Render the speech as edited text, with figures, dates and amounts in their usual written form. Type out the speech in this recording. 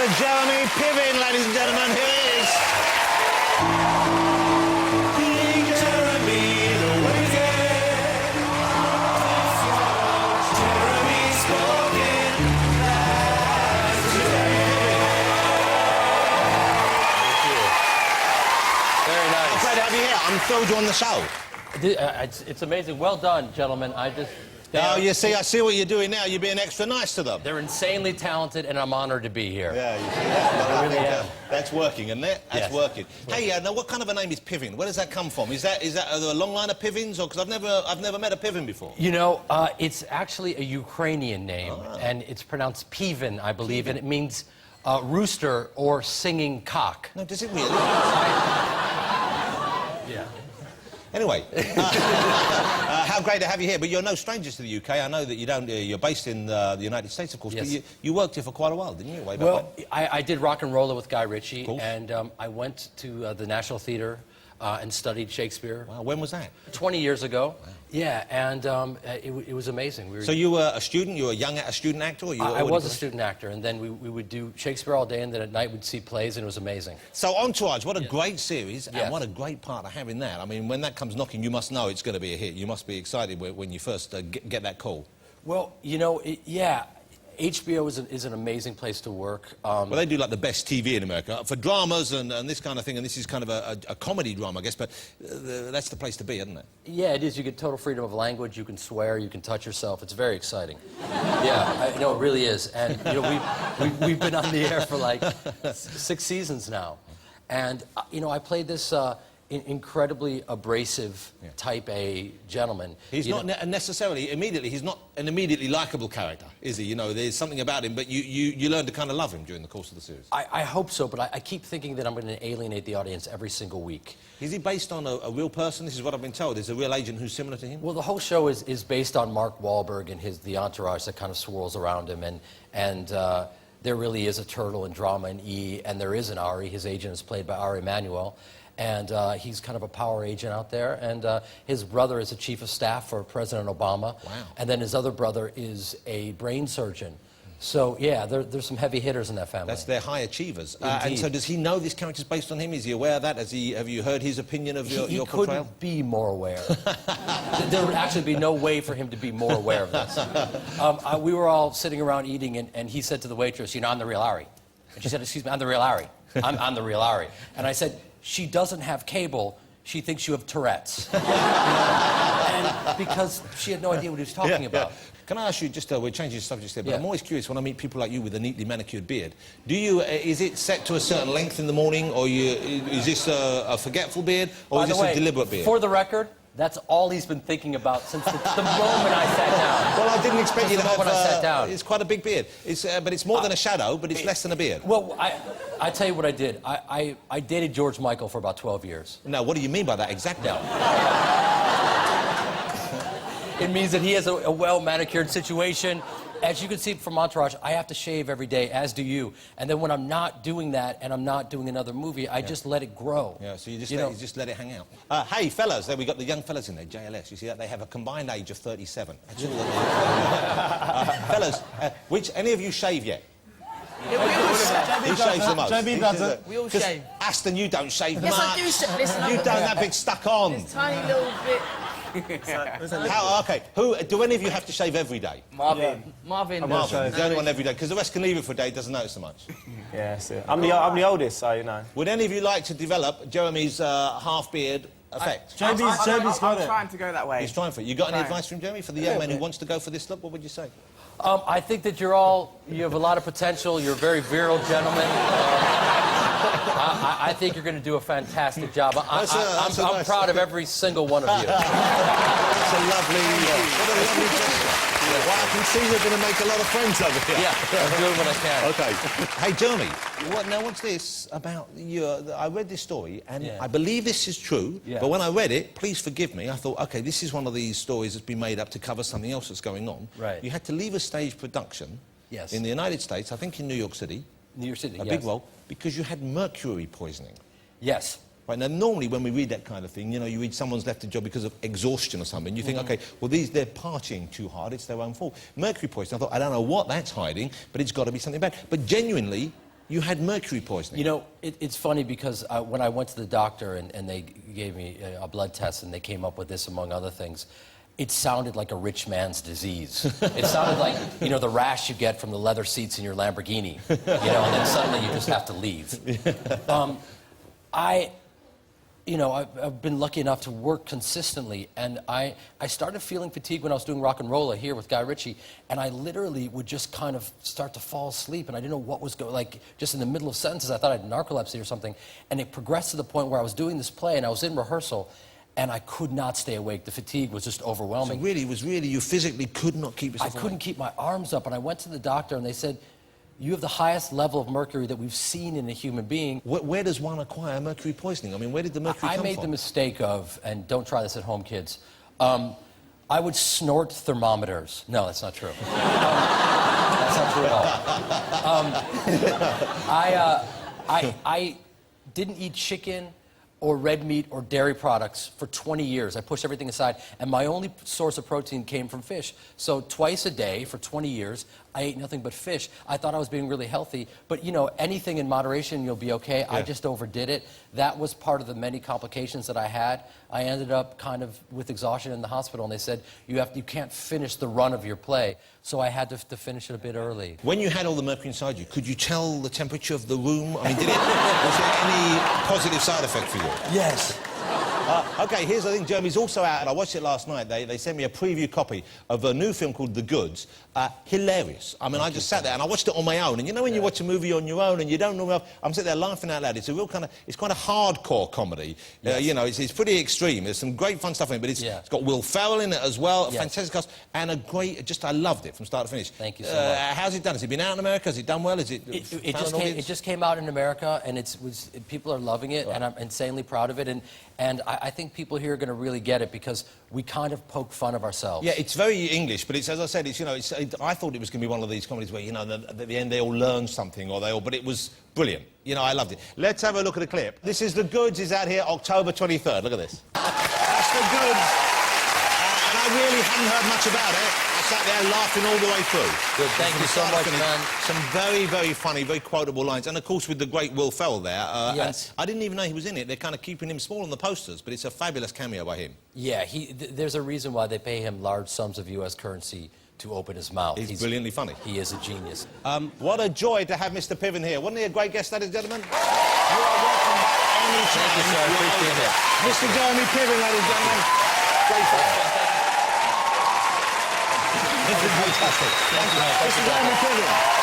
Mr. Jeremy Piven, ladies and gentlemen, here he is. King Jeremy, the wicked. Jeremy spoken as today. Thank you. Very nice. I'm glad to have you here. I'm thrilled you're on the show. It's amazing. Well done, gentlemen. Oh, you see, I see what you're doing now. You're being extra nice to them. They're insanely talented, and I'm honored to be here. Yeah, you see that? I really am. That's working, isn't it? That's Yes. working. Hey, now what kind of a name is Piven? Where does that come from? Is that a long line of Pivens, or because I've never met a Piven before? You know, it's actually a Ukrainian name, and it's pronounced Piven, I believe, and it means rooster or singing cock. No, does it really? Yeah. Anyway, how great to have you here. But you're no strangers to the UK. I know that you don't. You're based in the United States, of course. Yes. But you worked here for quite a while, didn't you? Way back Well, when? I did Rock and Roller with Guy Ritchie, and I went to the National Theatre and studied Shakespeare. Wow, when was that? 20 years ago. Wow. Yeah, and it was amazing. So you were a student? You were a student actor? Or I was a student actor, and then we would do Shakespeare all day, and then at night we'd see plays, and it was amazing. So Entourage, what a great series, and Yes. what a great part to have in that. I mean, when that comes knocking, you must know it's going to be a hit. You must be excited when you first get that call. Well, you know, yeah, HBO is an amazing place to work. Well, they do like the best TV in America for dramas and this kind of thing, and this is kind of a comedy drama, I guess, but that's the place to be, isn't it? Yeah, it is. You get total freedom of language. You can swear. You can touch yourself. It's very exciting. Yeah, no, it really is. And you know, we've been on the air for like 6 seasons now, and you know, I played this incredibly abrasive type A gentleman. He's not necessarily immediately. He's not an immediately likable character, is he? You know, there's something about him, but you learn to kind of love him during the course of the series. I hope so, but I keep thinking that I'm going to alienate the audience every single week. Is he based on a real person? This is what I've been told. Is a real agent who's similar to him? Well, the whole show is based on Mark Wahlberg and the entourage that kind of swirls around him, and there really is a turtle in drama in E, and there is an Ari. His agent is played by Ari Emanuel. And he's kind of a power agent out there. And his brother is a chief of staff for President Obama. Wow. And then his other brother is a brain surgeon. So, yeah, there's some heavy hitters in that family. That's their high achievers. And so does he know this character's based on him? Is he aware of that? Have you heard his opinion of your portrayal? He couldn't be more aware. There would actually be no way for him to be more aware of this. We were all sitting around eating, and he said to the waitress, you know, I'm the real Ari. And she said, excuse me, I'm the real Ari. I'm the real Ari. And I said, she doesn't have cable, she thinks you have Tourette's. And because she had no idea what he was talking about. Yeah. Can I ask you, just we're changing the subject here, but Yeah. I'm always curious when I meet people like you with a neatly manicured beard. Do you, is it set to a certain length in the morning, or is this a forgetful beard, or is this a deliberate beard? For the record, that's all he's been thinking about since the moment I sat down. Well, I didn't expect you to have... I sat down. It's quite a big beard. But it's more than a shadow, but it's less than a beard. Well, I tell you what I did. I dated George Michael for about 12 years. Now, what do you mean by that exactly? It means that he has a well-manicured situation. As you can see from Entourage, I have to shave every day, as do you. And then when I'm not doing that and I'm not doing another movie, I just let it grow. Yeah, so you just let it hang out. Hey, fellas, there we got the young fellas in there, JLS. You see that? They have a combined age of 37. That's all that fellas, any of you shave yet? Yeah, we all shave. Who shaves the most? JB doesn't. We all shave. Aston, you don't shave much. Yes, I do shave. Listen, You don't have it stuck on. It's tiny little bit. Okay, do any of you have to shave every day? Marvin. Marvin. Marvin, he's the only one every day, because the rest can leave it for a day, doesn't notice so much. Yeah, that's it. I'm the oldest, so, you know. Would any of you like to develop Jeremy's half-beard effect? JB's got it. I'm trying to go that way. He's trying for it. You got any advice from Jeremy for the young man who wants to go for this look? What would you say? I think that you have a lot of potential. You're a very virile gentleman. I think you're going to do a fantastic job. I'm proud of every single one of you. That's a lovely... what a lovely gesture. Well, I can see you're going to make a lot of friends over here. Yeah, I'm doing what I can. Okay. Hey, Jeremy, what's this about you? I read this story, and I believe this is true, but when I read it, please forgive me, I thought, OK, this is one of these stories that's been made up to cover something else that's going on. Right. You had to leave a stage production in the United States, I think in New York City. New York City, a big role, because you had mercury poisoning. Yes. Right, now, normally when we read that kind of thing, you know, you read someone's left a job because of exhaustion or something, you think, OK, well, they're partying too hard, it's their own fault. Mercury poisoning, I thought, I don't know what that's hiding, but it's got to be something bad. But genuinely, you had mercury poisoning. You know, it's funny because when I went to the doctor and they gave me a blood test and they came up with this, among other things, it sounded like a rich man's disease. It sounded like, you know, the rash you get from the leather seats in your Lamborghini, you know, and then suddenly you just have to leave. I've been lucky enough to work consistently, and I started feeling fatigue when I was doing Rock and Rolla here with Guy Ritchie, and I literally would just kind of start to fall asleep, and I didn't know what was going, like, just in the middle of sentences, I thought I had narcolepsy or something, and it progressed to the point where I was doing this play, and I was in rehearsal, and I could not stay awake. The fatigue was just overwhelming. So really, it was really, you physically could not keep yourself I couldn't keep my arms up, and I went to the doctor, and they said, you have the highest level of mercury that we've seen in a human being. Where does one acquire mercury poisoning? I mean, where did the mercury come from? I made the mistake of, and don't try this at home, kids, I would snort thermometers. No, that's not true. That's not true at all. I didn't eat chicken or red meat or dairy products for 20 years. I pushed everything aside, and my only source of protein came from fish. So twice a day for 20 years, I ate nothing but fish. I thought I was being really healthy, but you know, anything in moderation, you'll be okay. Yeah. I just overdid it. That was part of the many complications that I had. I ended up kind of with exhaustion in the hospital, and they said, you can't finish the run of your play. So I had to finish it a bit early. When you had all the mercury inside you, could you tell the temperature of the room? I mean, was there any positive side effect for you? Yes. OK, here's the thing. Jeremy's also out, and I watched it last night. They sent me a preview copy of a new film called The Goods. Hilarious. I mean, I just sat there and I watched it on my own. And you know when you watch a movie on your own and you don't know... I'm sitting there laughing out loud. It's a real kind of... It's quite a hardcore comedy. Yes. You know, it's pretty extreme. There's some great fun stuff in it, but it's got Will Ferrell in it as well, a fantastic cast, and a great... Just, I loved it from start to finish. Thank you so much. How's it done? Has it been out in America? Has it done well? Is it... It just came out in America, and people are loving it, and I'm insanely proud of it. And I think people here are going to really get it because we kind of poke fun of ourselves. Yeah, it's very English, but it's, as I said, it's, you know, I thought it was going to be one of these comedies where, you know, at the end they all learn something, but it was brilliant. You know, I loved it. Let's have a look at a clip. This is The Goods. Is out here October 23rd. Look at this. That's The Goods. And I really hadn't heard much about it. I sat there laughing all the way through. Good. Thank you so much, man. Some very, very funny, very quotable lines. And, of course, with the great Will Ferrell there. Yes. I didn't even know he was in it. They're kind of keeping him small on the posters, but it's a fabulous cameo by him. Yeah, there's a reason why they pay him large sums of U.S. currency to open his mouth. He's brilliantly funny. He is a genius. What a joy to have Mr. Piven here. Wasn't he a great guest, ladies and gentlemen? You are welcome anytime. Thank you, sir. I appreciate it. Mr. Jeremy Piven, ladies and gentlemen. Great fun. This is fantastic. Thank you. Mr. Jeremy Piven.